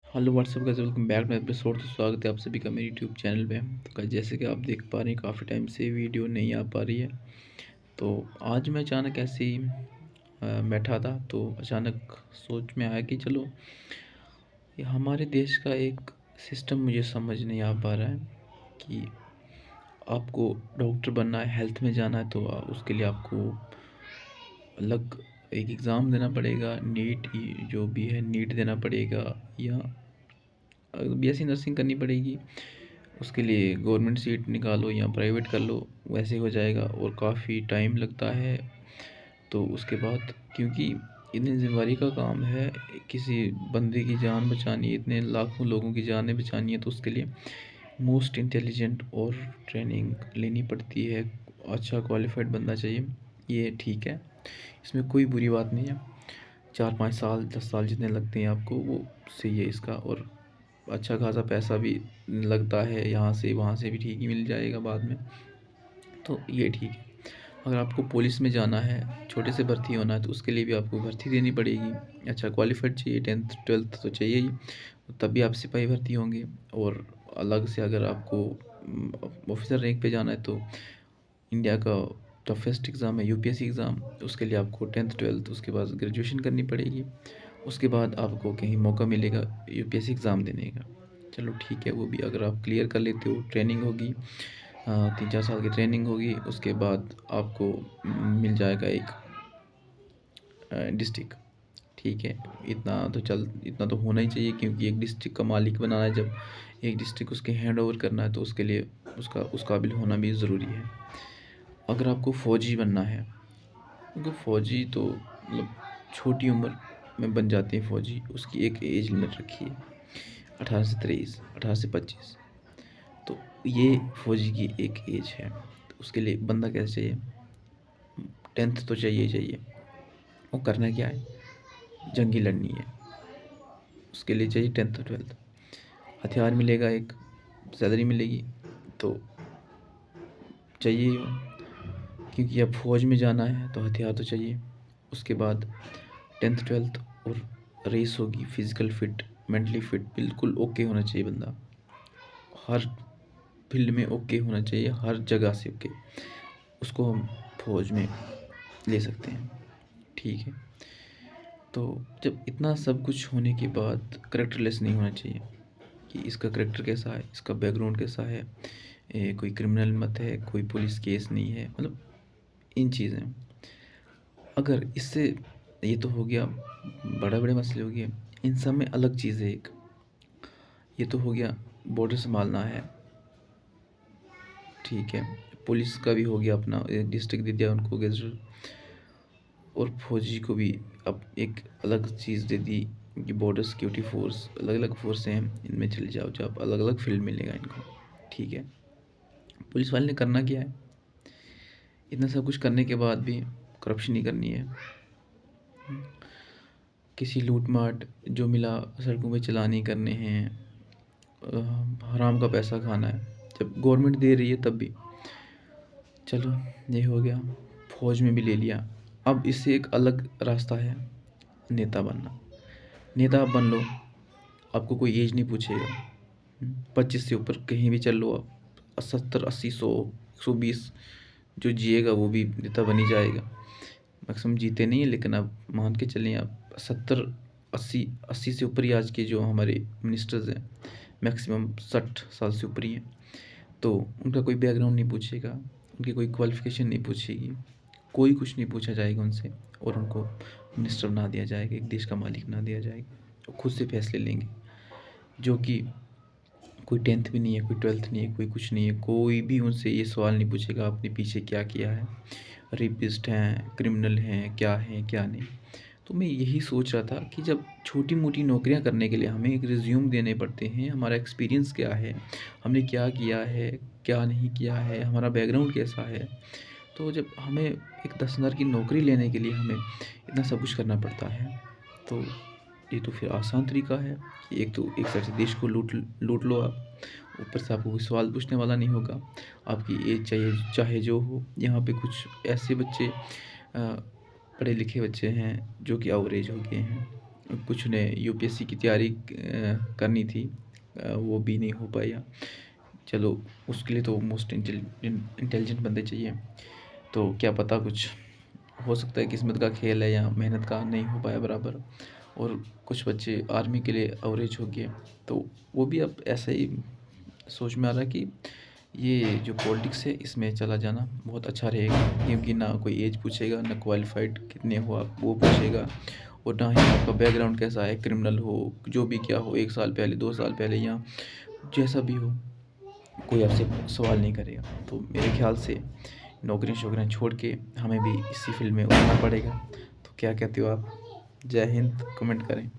Hello what's up guys, welcome back to episode. तो स्वागत है आप सभी का मेरे यूट्यूब चैनल पे। तो गाइस, जैसे कि आप देख पा रहे हैं काफ़ी टाइम से वीडियो नहीं आ पा रही है। तो आज मैं अचानक ऐसे ही बैठा था, तो अचानक सोच में आया कि चलो ये हमारे देश का एक सिस्टम मुझे समझ नहीं आ पा रहा है कि आपको डॉक्टर बनना है, हेल्थ में जाना है, तो उसके लिए आपको अलग एक एग्ज़ाम देना पड़ेगा। नीट जो भी है नीट देना पड़ेगा, या बीएससी नर्सिंग करनी पड़ेगी। उसके लिए गवर्नमेंट सीट निकालो या प्राइवेट कर लो, वैसे हो जाएगा और काफ़ी टाइम लगता है। तो उसके बाद क्योंकि इतनी ज़िम्मेदारी का काम है, किसी बंदे की जान बचानी है, इतने लाखों लोगों की जानें बचानी है, तो उसके लिए मोस्ट इंटेलिजेंट और ट्रेनिंग लेनी पड़ती है। अच्छा क्वालिफाइड बंदा चाहिए, ये ठीक है, इसमें कोई बुरी बात नहीं है। 4-5 साल 10 साल जितने लगते हैं आपको, वो सही है इसका। और अच्छा खासा पैसा भी लगता है, यहाँ से वहाँ से भी ठीक ही मिल जाएगा बाद में, तो ये ठीक है। अगर आपको पुलिस में जाना है, छोटे से भर्ती होना है, तो उसके लिए भी आपको भर्ती देनी पड़ेगी। अच्छा क्वालिफाइड चाहिए, 10th 12th तो चाहिए ही, तब भी आप सिपाही भर्ती होंगे। और अलग से अगर आपको ऑफिसर रैंक पे जाना है, तो इंडिया का टफेस्ट एग्ज़ाम है यूपीएससी एग्ज़ाम। उसके लिए आपको 10th 12th उसके बाद ग्रेजुएशन करनी पड़ेगी। उसके बाद आपको कहीं मौका मिलेगा यूपीएससी एग्ज़ाम देने का। चलो ठीक है, वो भी अगर आप क्लियर कर लेते हो, ट्रेनिंग होगी, 3-4 साल की ट्रेनिंग होगी, उसके बाद आपको मिल जाएगा एक डिस्ट्रिक्ट। ठीक है, इतना तो होना ही चाहिए, क्योंकि एक डिस्ट्रिक्ट का मालिक बनाना है, जब एक डिस्ट्रिक्ट उसके हैंड ओवर करना है, तो उसके लिए उस काबिल होना भी ज़रूरी है। अगर आपको फ़ौजी बनना है, क्योंकि फ़ौजी तो मतलब छोटी उम्र में बन जाते हैं फ़ौजी, उसकी एक एज लिमिट रखी है, 18 से 23, 18 से 25। तो ये फ़ौजी की एक एज है। तो उसके लिए बंदा कैसे चाहिए? 10th तो चाहिए ही चाहिए। वो करना क्या है? जंगी लड़नी है, उसके लिए चाहिए 10th 12th। हथियार मिलेगा, एक सैलरी मिलेगी, तो चाहिए ही हो, क्योंकि अब फ़ौज में जाना है तो हथियार तो चाहिए। उसके बाद 10th 12th और रेस होगी, फिज़िकल फिट, मेंटली फिट, बिल्कुल ओके होना चाहिए बंदा, हर फील्ड में ओके होना चाहिए, हर जगह से ओके, उसको हम फौज में ले सकते हैं। ठीक है, तो जब इतना सब कुछ होने के बाद करेक्टरलेस नहीं होना चाहिए कि इसका करेक्टर कैसा है, इसका बैकग्राउंड कैसा है, कोई क्रिमिनल मत है, कोई पुलिस केस नहीं है, मतलब इन चीज़ें। अगर इससे, ये तो हो गया, बड़े बड़े मसले हो गए, इन सब में अलग चीज़ है एक, ये तो हो गया बॉर्डर संभालना है। ठीक है, पुलिस का भी हो गया, अपना डिस्ट्रिक्ट दे दिया उनको गैजेट। और फौजी को भी अब एक अलग चीज़ दे दी कि बॉर्डर सिक्योरिटी फोर्स, अलग अलग फोर्सें हैं, इनमें चले जाओ, जब अलग अलग फील्ड मिलेगा इनको। ठीक है, पुलिस वाले ने करना क्या है? इतना सब कुछ करने के बाद भी करप्शन ही करनी है। किसी लूट माट जो मिला सड़कों पे चलानी करने हैं, हराम का पैसा खाना है, जब गवर्नमेंट दे रही है तब भी। चलो, ये हो गया, फौज में भी ले लिया। अब इससे एक अलग रास्ता है, नेता बनना। नेता आप बन लो, आपको कोई एज नहीं पूछेगा। 25 से ऊपर कहीं भी चल लो आप, 70 80 100 120 जो जिएगा वो भी नेता बन ही जाएगा। मैक्सिमम जीते नहीं है, लेकिन आप मान के चलें, आप 70 80 80 से ऊपर ही आज के जो हमारे मिनिस्टर्स हैं, मैक्सिमम 60 साल से ऊपर ही हैं। तो उनका कोई बैकग्राउंड नहीं पूछेगा, उनकी कोई क्वालिफिकेशन नहीं पूछेगी, कोई कुछ नहीं पूछा जाएगा उनसे, और उनको मिनिस्टर बना दिया जाएगा, एक देश का मालिक बना दिया जाएगा। वो खुद से फैसले लेंगे, जो कि कोई 10th भी नहीं है, कोई 12th नहीं है, कोई कुछ नहीं है, कोई भी उनसे ये सवाल नहीं पूछेगा आपने पीछे क्या किया है, रेपिस्ट हैं, क्रिमिनल हैं, क्या हैं क्या नहीं। तो मैं यही सोच रहा था कि जब छोटी मोटी नौकरियां करने के लिए हमें एक रिज्यूम देने पड़ते हैं, हमारा एक्सपीरियंस क्या है, हमने क्या किया है, क्या नहीं किया है, हमारा बैकग्राउंड कैसा है, तो जब हमें एक 10,000 की नौकरी लेने के लिए हमें इतना सब कुछ करना पड़ता है, तो ये तो फिर आसान तरीका है कि एक तो एक साइड से देश को लूट लूट लो आप, ऊपर से आपको कोई सवाल पूछने वाला नहीं होगा, आपकी एज चाहिए चाहे जो हो। यहाँ पे कुछ ऐसे बच्चे, पढ़े लिखे बच्चे हैं जो कि एवरेज हो गए हैं, कुछ ने यूपीएससी की तैयारी करनी थी, वो भी नहीं हो पाया। चलो उसके लिए तो मोस्ट इंटेलिजेंट बंदे चाहिए, तो क्या पता कुछ हो सकता है, किस्मत का खेल है या मेहनत का नहीं हो पाया बराबर। और कुछ बच्चे आर्मी के लिए एवरेज हो गए, तो वो भी अब ऐसा ही सोच में आ रहा है कि ये जो पॉलिटिक्स है इसमें चला जाना बहुत अच्छा रहेगा, क्योंकि ना कोई एज पूछेगा, ना क्वालिफाइड कितने हो आप वो पूछेगा, और ना ही आपका बैकग्राउंड कैसा है, क्रिमिनल हो, जो भी क्या हो, 1 साल पहले 2 साल पहले या जैसा भी हो, कोई आपसे सवाल नहीं करेगा। तो मेरे ख्याल से नौकरियाँ शौकरियाँ छोड़ के हमें भी इसी फील्ड में उतरना पड़ेगा। तो क्या कहते हो आप? जय हिंद, कमेंट करें।